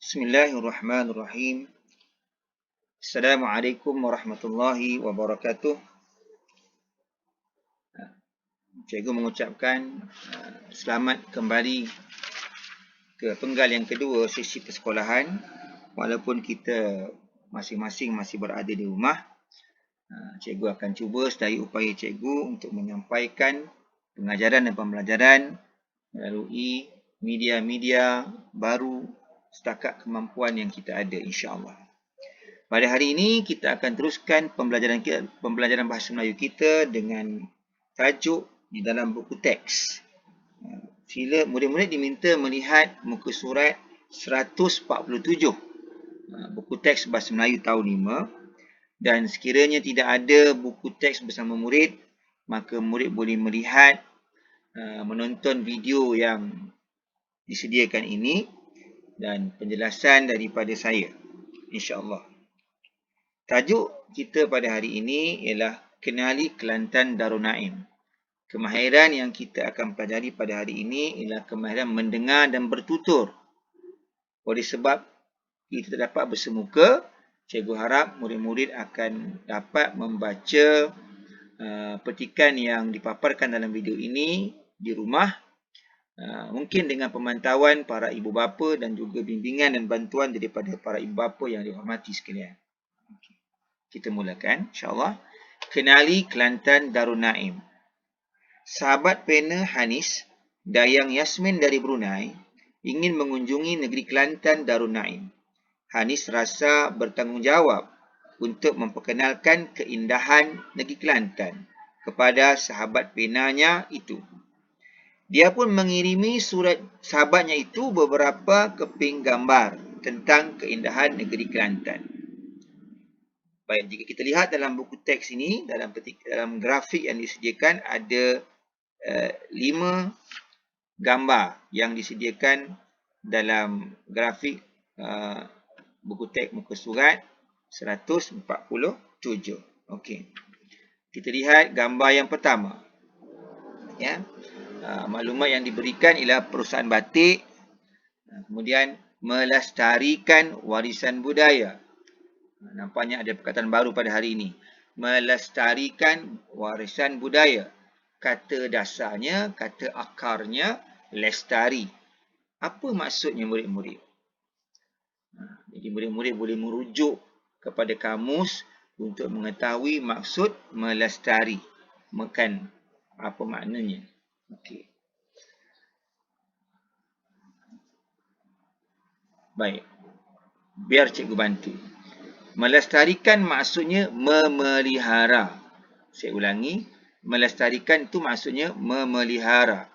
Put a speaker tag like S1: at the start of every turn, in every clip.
S1: Bismillahirrahmanirrahim. Assalamualaikum warahmatullahi wabarakatuh. Cikgu mengucapkan selamat kembali ke penggal yang kedua sesi persekolahan. Walaupun kita masing-masing masih berada di rumah, cikgu akan cuba sedaya upaya cikgu untuk menyampaikan pengajaran dan pembelajaran melalui media-media baru setakat kemampuan yang kita ada, insya-Allah. Pada hari ini kita akan teruskan pembelajaran bahasa Melayu kita dengan tajuk di dalam buku teks. Sila murid-murid diminta melihat muka surat 147 buku teks bahasa Melayu tahun 5, dan sekiranya tidak ada buku teks bersama murid, maka murid boleh melihat menonton video yang disediakan ini dan penjelasan daripada saya, insya-Allah. Tajuk kita pada hari ini ialah Kenali Kelantan Darul Naim. Kemahiran yang kita akan pelajari pada hari ini ialah kemahiran mendengar dan bertutur. Oleh sebab kita tidak dapat bersemuka, cikgu harap murid-murid akan dapat membaca petikan yang dipaparkan dalam video ini di rumah, mungkin dengan pemantauan para ibu bapa dan juga bimbingan dan bantuan daripada para ibu bapa yang dihormati sekalian. Kita mulakan, insya-Allah. Kenali Kelantan Darul Naim. Sahabat pena Hanis, Dayang Yasmin dari Brunei, ingin mengunjungi negeri Kelantan Darul Naim. Hanis rasa bertanggungjawab untuk memperkenalkan keindahan negeri Kelantan kepada sahabat penanya itu. Dia pun mengirimi surat sahabatnya itu beberapa keping gambar tentang keindahan negeri Kelantan. Baik, jika kita lihat dalam buku teks ini, dalam grafik yang disediakan ada 5 gambar yang disediakan dalam grafik buku teks muka surat 147. Okey. Kita lihat gambar yang pertama. Ya. Maklumat yang diberikan ialah perusahaan batik, kemudian melestarikan warisan budaya. Nampaknya ada perkataan baru pada hari ini. Melestarikan warisan budaya. Kata dasarnya, kata akarnya, lestari. Apa maksudnya murid-murid? Jadi murid-murid boleh merujuk kepada kamus untuk mengetahui maksud melestari. Makan apa maknanya. Okey. Baik. Biar cikgu bantu. Melestarikan maksudnya memelihara. Saya ulangi. Melestarikan itu maksudnya memelihara.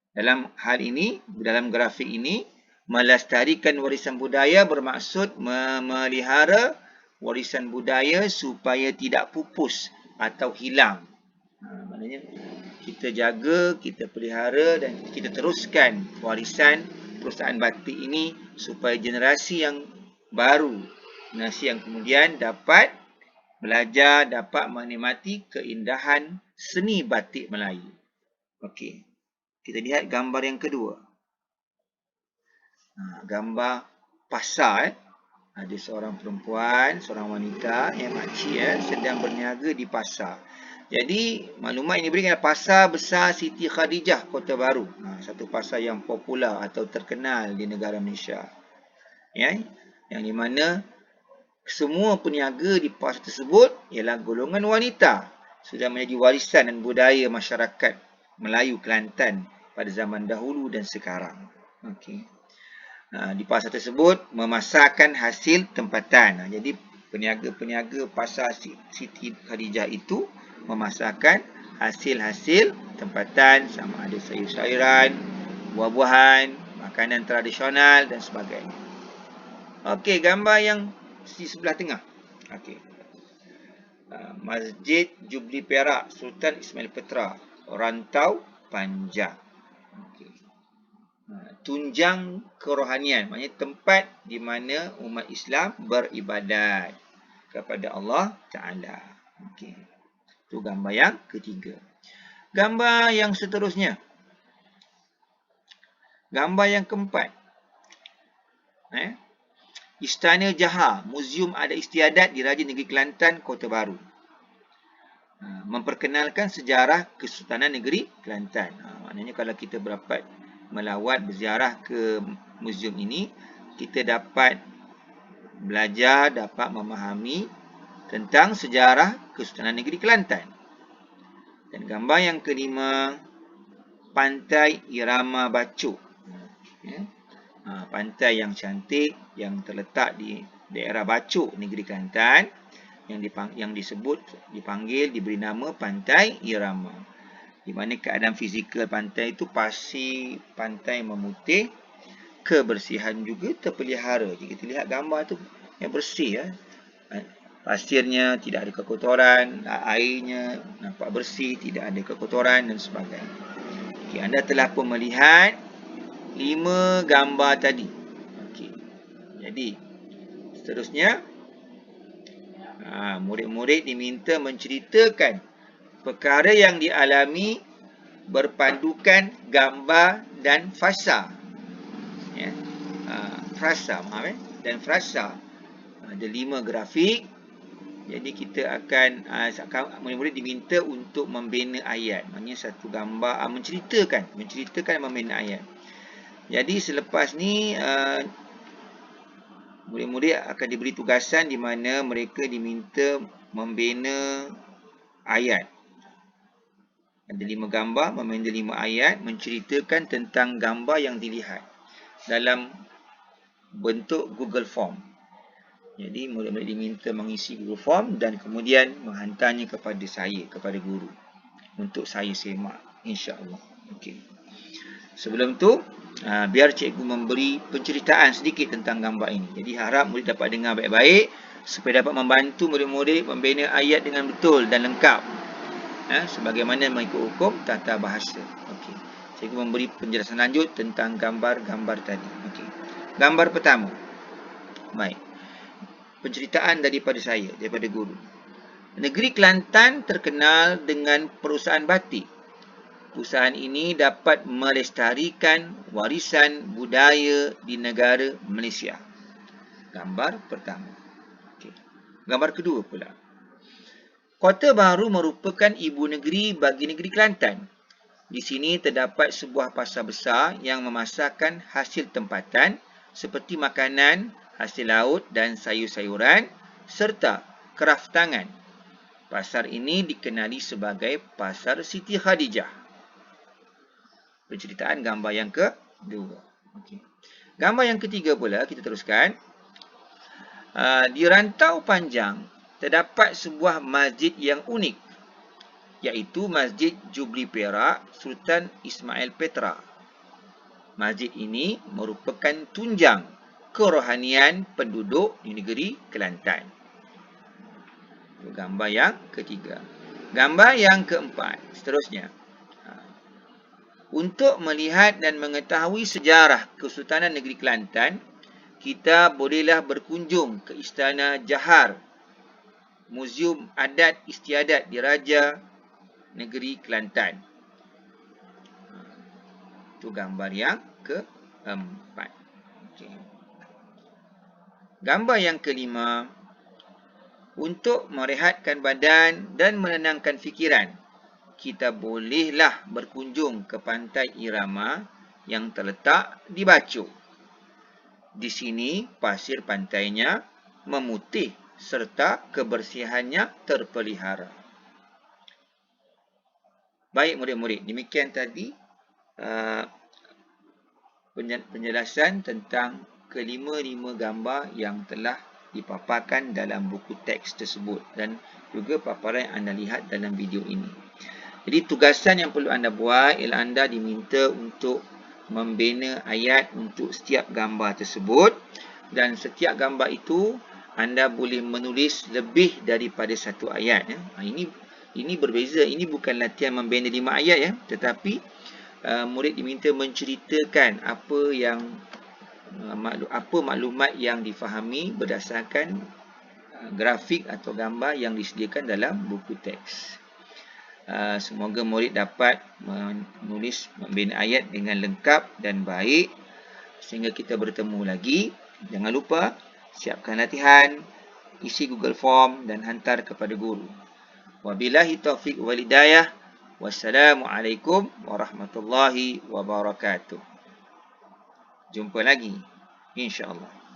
S1: Dalam hal ini, dalam grafik ini, melestarikan warisan budaya bermaksud memelihara warisan budaya supaya tidak pupus atau hilang. Maknanya kita jaga, kita pelihara dan kita teruskan warisan perusahaan batik ini supaya generasi yang baru, generasi yang kemudian dapat belajar, dapat menikmati keindahan seni batik Melayu. Okey. Kita lihat gambar yang kedua. Gambar pasar. Ada seorang perempuan, seorang wanita yang makcik sedang berniaga di pasar. Jadi, maklumat ini diberikan pasar besar Siti Khadijah, Kota Baru. Satu pasar yang popular atau terkenal di negara Malaysia. Ya, yang di mana semua peniaga di pasar tersebut ialah golongan wanita. Sudah menjadi warisan dan budaya masyarakat Melayu Kelantan pada zaman dahulu dan sekarang. Okey. Di pasar tersebut memasarkan hasil tempatan. Jadi peniaga-peniaga pasar Siti Khadijah itu memasarkan hasil-hasil tempatan, sama ada sayur-sayuran, buah-buahan, makanan tradisional dan sebagainya. Okey, gambar yang di sebelah tengah. Okey. Masjid Jubli Perak Sultan Ismail Petra, Rantau Panjang. Okay. Tunjang kerohanian, maknanya tempat di mana umat Islam beribadat kepada Allah Ta'ala. Okey. Itu gambar yang ketiga. Gambar yang seterusnya. Gambar yang keempat. Istana Jahar, Muzium Adat Istiadat Diraja Negeri Kelantan, Kota Baru. Memperkenalkan sejarah Kesultanan Negeri Kelantan. Maknanya kalau kita berapat melawat berziarah ke muzium ini, kita dapat belajar, dapat memahami tentang sejarah Kesultanan Negeri Kelantan. Dan gambar yang kelima, Pantai Irama Bacok. Pantai yang cantik yang terletak di daerah Bacok, Negeri Kelantan, yang diberi nama Pantai Irama. Di mana keadaan fizikal pantai itu pasir pantai memutih, kebersihan juga terpelihara. Jika kita lihat gambar tu yang bersih, pasirnya tidak ada kekotoran, airnya nampak bersih, tidak ada kekotoran dan sebagainya. Okay, anda telah pun melihat 5 gambar tadi. Okay. Jadi seterusnya, murid-murid diminta menceritakan perkara yang dialami berpandukan gambar dan frasa. Frasa, dan frasa. Ada 5 grafik. Jadi kita akan murid-murid diminta untuk membina ayat. Maksudnya satu gambar, menceritakan dan membina ayat. Jadi selepas ni murid-murid akan diberi tugasan di mana mereka diminta membina ayat. Ada 5 gambar, membina 5 ayat, menceritakan tentang gambar yang dilihat dalam bentuk Google Form. Jadi murid-murid diminta mengisi Google Form dan kemudian menghantarnya kepada saya, kepada guru, untuk saya semak, insya-Allah. Okey. Sebelum tu, biar cikgu memberi penceritaan sedikit tentang gambar ini. Jadi harap murid dapat dengar baik-baik supaya dapat membantu murid-murid membina ayat dengan betul dan lengkap. Sebagaimana mengikut hukum tata bahasa. Okey. Cikgu memberi penjelasan lanjut tentang gambar-gambar tadi. Okey. Gambar pertama. Baik. Penceritaan daripada saya, daripada guru. Negeri Kelantan terkenal dengan perusahaan batik. Perusahaan ini dapat melestarikan warisan budaya di negara Malaysia. Gambar pertama. Okey. Gambar kedua pula. Kota Baru merupakan ibu negeri bagi negeri Kelantan. Di sini terdapat sebuah pasar besar yang memasarkan hasil tempatan seperti makanan, hasil laut dan sayur-sayuran serta kraf tangan. Pasar ini dikenali sebagai Pasar Siti Khadijah. Penceritaan gambar yang kedua. Okey. Gambar yang ketiga pula, kita teruskan. Di Rantau Panjang terdapat sebuah masjid yang unik, iaitu Masjid Jubli Perak Sultan Ismail Petra. Masjid ini merupakan tunjang kerohanian penduduk di negeri Kelantan. Itu gambar yang ketiga. Gambar yang keempat, seterusnya. Untuk melihat dan mengetahui sejarah Kesultanan Negeri Kelantan, kita bolehlah berkunjung ke Istana Jahar, Muzium Adat Istiadat Diraja Negeri Kelantan. Itu gambar yang keempat. Okay. Gambar yang kelima. Untuk merehatkan badan dan menenangkan fikiran, kita bolehlah berkunjung ke Pantai Irama yang terletak di Bacok. Di sini pasir pantainya memutih serta kebersihannya terpelihara. Baik murid-murid, demikian tadi penjelasan tentang kelima-lima gambar yang telah dipaparkan dalam buku teks tersebut dan juga paparan yang anda lihat dalam video ini. Jadi tugasan yang perlu anda buat ialah anda diminta untuk membina ayat untuk setiap gambar tersebut, dan setiap gambar itu anda boleh menulis lebih daripada satu ayat. Ini berbeza. Ini bukan latihan membina 5 ayat, tetapi murid diminta menceritakan apa maklumat yang difahami berdasarkan grafik atau gambar yang disediakan dalam buku teks. Semoga murid dapat membina ayat dengan lengkap dan baik. Sehingga kita bertemu lagi. Jangan lupa Siapkan latihan, isi Google Form dan hantar kepada guru. Wabillahi taufiq wal hidayah. Wassalamualaikum warahmatullahi wabarakatuh. Jumpa lagi, insya-Allah.